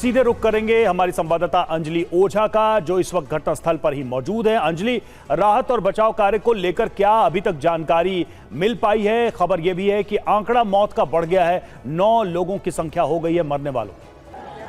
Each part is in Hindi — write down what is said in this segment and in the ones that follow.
सीधे रुख करेंगे हमारी संवाददाता अंजलि ओझा का, जो इस वक्त घटनास्थल पर ही मौजूद है। अंजलि, राहत और बचाव कार्य को लेकर क्या अभी तक जानकारी मिल पाई है? खबर यह भी है कि आंकड़ा मौत का बढ़ गया है, 9 लोगों की संख्या हो गई है मरने वालों।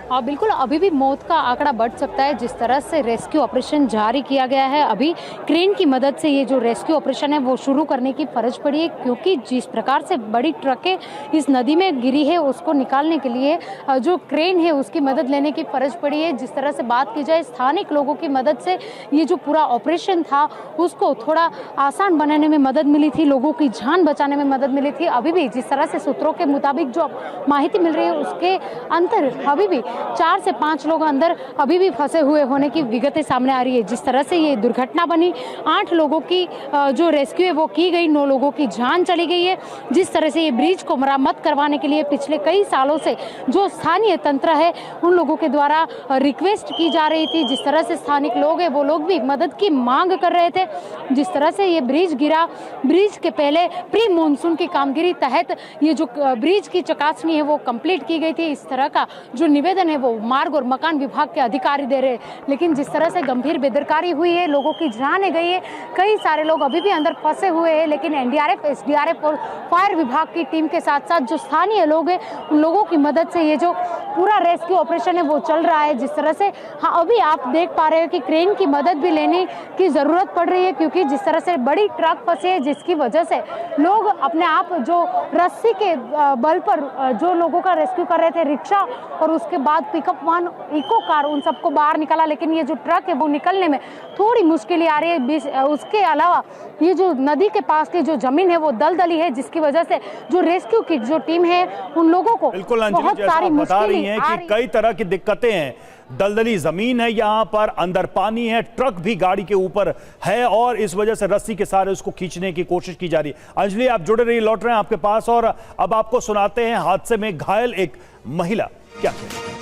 बिल्कुल, अभी भी मौत का आंकड़ा बढ़ सकता है। जिस तरह से रेस्क्यू ऑपरेशन जारी किया गया है, अभी क्रेन की मदद से ये जो रेस्क्यू ऑपरेशन है वो शुरू करने की फर्ज पड़ी है, क्योंकि जिस प्रकार से बड़ी ट्रकें इस नदी में गिरी है उसको निकालने के लिए जो क्रेन है उसकी मदद लेने की फर्ज पड़ी है। जिस तरह से बात की जाए स्थानिक लोगों की मदद से ये जो पूरा ऑपरेशन था उसको थोड़ा आसान बनाने में मदद मिली थी, लोगों की जान बचाने में मदद मिली थी। अभी भी जिस तरह से सूत्रों के मुताबिक जो माहिती मिल रही है उसके अंतर अभी भी 4 से 5 लोग अंदर अभी भी फंसे हुए होने की विगतें सामने आ रही है। जिस तरह से ये दुर्घटना बनी, 8 लोगों की जो रेस्क्यू है वो की गई, 9 लोगों की जान चली गई है। जिस तरह से ये ब्रिज को मरम्मत करवाने के लिए पिछले कई सालों से जो स्थानीय तंत्र है उन लोगों के द्वारा रिक्वेस्ट की जा रही थी, जिस तरह से स्थानिक लोग हैं वो लोग भी मदद की मांग कर रहे थे। जिस तरह से ये ब्रिज गिरा, ब्रिज के पहले प्री मानसून की कामगिरी तहत ये जो ब्रिज की चकासनी है वो कंप्लीट की गई थी। इस तरह का जो निवेदन है वो मार्ग और मकान विभाग के अधिकारी दे रहे हैं, लेकिन जिस तरह से गंभीर बेदरकारी हुई है, लोगों की जान गई है, कई सारे लोग अभी भी अंदर फंसे हुए हैं। लेकिन एनडीआरएफ, एसडीआरएफ और फायर विभाग की टीम के साथ साथ जो स्थानीय लोग हैं उन लोगों की मदद से ये जो पूरा रेस्क्यू ऑपरेशन है वो चल रहा है। जिस तरह से अभी आप देख पा रहे हो कि क्रेन की मदद भी लेने की जरूरत पड़ रही है, क्योंकि जिस तरह से बड़ी ट्रक फंसी है जिसकी वजह से लोग अपने आप जो रस्सी के बल पर जो लोगों का रेस्क्यू कर रहे थे, रिक्शा और उसके बाद पिकअप वाहन, इको कार, उन सबको बाहर निकाला। लेकिन ये जो ट्रक है वो निकलने में थोड़ी मुश्किल आ रही है। उसके अलावा ये जो नदी के पास की जो जमीन है वो दलदली है, जिसकी वजह से जो रेस्क्यू की जो टीम है उन लोगों को बहुत सारी मुश्किलें हैं कि कई तरह की दिक्कतें हैं। दलदली जमीन है, यहाँ पर अंदर पानी है, ट्रक भी गाड़ी के ऊपर है और इस वजह से रस्सी के सहारे उसको खींचने की कोशिश की जा रही है। अंजलि, आप जुड़े रहिए, लौट रहे हैं आपके पास और अब आपको सुनाते हैं हादसे में घायल एक महिला क्या कहती है।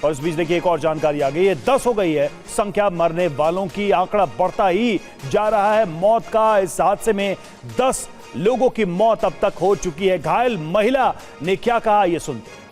और इस बीच देखिए एक और जानकारी आ गई है, 10 हो गई है संख्या मरने वालों की, आंकड़ा बढ़ता ही जा रहा है मौत का। इस हादसे में 10 लोगों की मौत अब तक हो चुकी है। घायल महिला ने क्या कहा, ये सुनते हैं।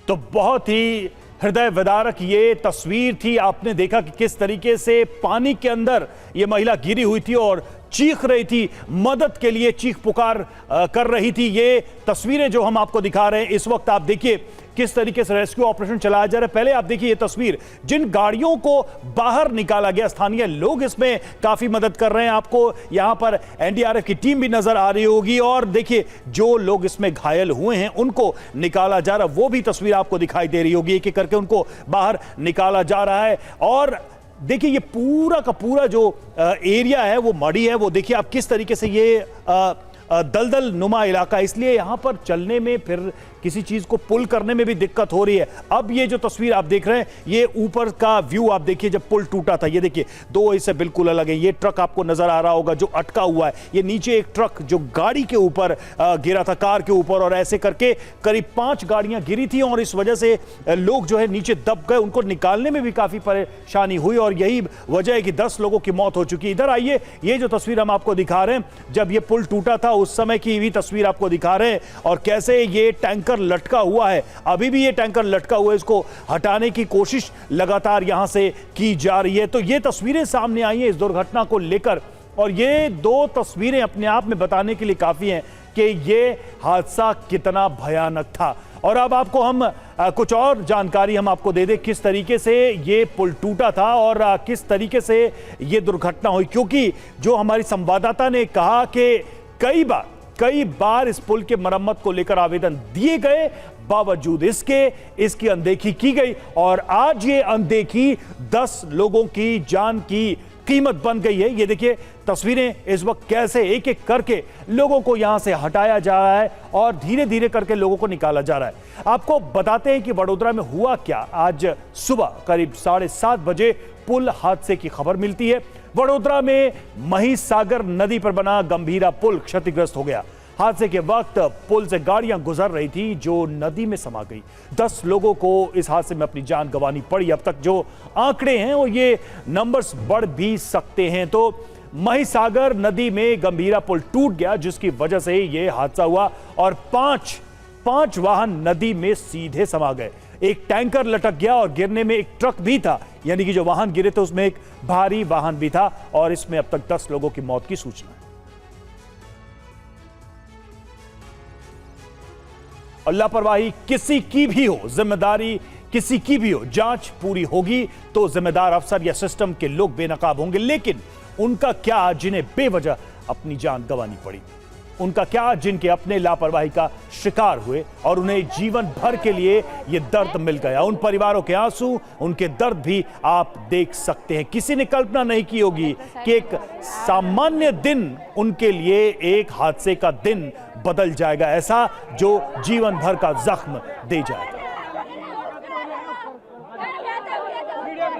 तो बहुत ही हृदय विदारक ये तस्वीर थी। आपने देखा कि किस तरीके से पानी के अंदर ये महिला गिरी हुई थी और चीख रही थी, मदद के लिए चीख पुकार कर रही थी। ये तस्वीरें जो हम आपको दिखा रहे हैं इस वक्त, आप देखिए किस तरीके से रेस्क्यू ऑपरेशन चलाया जा रहा है। पहले आप देखिए ये तस्वीर, जिन गाड़ियों को बाहर निकाला गया, स्थानीय लोग इसमें काफी मदद कर रहे हैं। आपको यहां पर एनडीआरएफ की टीम भी नजर आ रही होगी और देखिए जो लोग इसमें घायल हुए हैं उनको निकाला जा रहा है, वो भी तस्वीर आपको दिखाई दे रही होगी। एक एक करके उनको बाहर निकाला जा रहा है और देखिए ये पूरा का पूरा जो एरिया है वो मड़ी है, वो देखिए आप किस तरीके से ये दलदल नुमा इलाका, इसलिए यहां पर चलने में, फिर किसी चीज को पुल करने में भी दिक्कत हो रही है। अब ये जो तस्वीर आप देख रहे हैं, ये ऊपर का व्यू आप देखिए जब पुल टूटा था, ये देखिए 2 इससे बिल्कुल अलग है। ये ट्रक आपको नजर आ रहा होगा जो अटका हुआ है, ये नीचे एक ट्रक जो गाड़ी के ऊपर गिरा था, कार के ऊपर, और ऐसे करके करीब 5 गाड़ियां गिरी थी और इस वजह से लोग जो है नीचे दब गए, उनको निकालने में भी काफी परेशानी हुई और यही वजह है कि 10 लोगों की मौत हो चुकी। इधर आइए, ये जो तस्वीर हम आपको दिखा रहे हैं जब ये पुल टूटा था उस समय की भी तस्वीर आपको दिखा रहे हैं और कैसे ये टैंकर लटका हुआ है। अभी भी ये टैंकर लटका हुआ है, इसको हटाने की कोशिश लगातार यहां से की जा रही है। तो ये तस्वीरें सामने आई हैं इस दुर्घटना को लेकर और ये 2 तस्वीरें अपने आप में बताने के लिए काफी हैं कि ये हादसा कितना भयानक था। और अब आपको हम कुछ और जानकारी हम आपको दे दें किस तरीके से ये पुल टूटा था और किस तरीके से ये दुर्घटना हुई, क्योंकि जो हमारी संवाददाता ने कहा कि कई बार इस पुल के मरम्मत को लेकर आवेदन दिए गए, बावजूद इसकी अनदेखी की गई और आज ये अनदेखी 10 लोगों की जान की कीमत बन गई है। ये देखिए तस्वीरें इस वक्त कैसे एक एक करके लोगों को यहां से हटाया जा रहा है और धीरे धीरे करके लोगों को निकाला जा रहा है। आपको बताते हैं कि वडोदरा में हुआ क्या। आज सुबह करीब 7:30 बजे पुल हादसे की खबर मिलती है। वडोदरा में महिसागर नदी पर बना गंभीरा पुल क्षतिग्रस्त हो गया। हादसे के वक्त पुल से गाड़ियां गुजर रही थी जो नदी में समा गई। 10 लोगों को इस हादसे में अपनी जान गंवानी पड़ी। अब तक जो आंकड़े हैं वो ये नंबर्स बढ़ भी सकते हैं। तो महिसागर नदी में गंभीरा पुल टूट गया जिसकी वजह से यह हादसा हुआ और पांच वाहन नदी में सीधे समा गए। एक टैंकर लटक गया और गिरने में एक ट्रक भी था, यानी कि जो वाहन गिरे थे उसमें एक भारी वाहन भी था और इसमें अब तक 10 लोगों की मौत की सूचना है। और लापरवाही किसी की भी हो, जिम्मेदारी किसी की भी हो, जांच पूरी होगी तो जिम्मेदार अफसर या सिस्टम के लोग बेनकाब होंगे। लेकिन उनका क्या जिन्हें बेवजह अपनी जान गंवानी पड़ी? उनका क्या जिनके अपने लापरवाही का शिकार हुए और उन्हें जीवन भर के लिए यह दर्द मिल गया? उन परिवारों के आंसू, उनके दर्द भी आप देख सकते हैं। किसी ने कल्पना नहीं की होगी कि एक सामान्य दिन उनके लिए एक हादसे का दिन बदल जाएगा, ऐसा जो जीवन भर का जख्म दे जाएगा।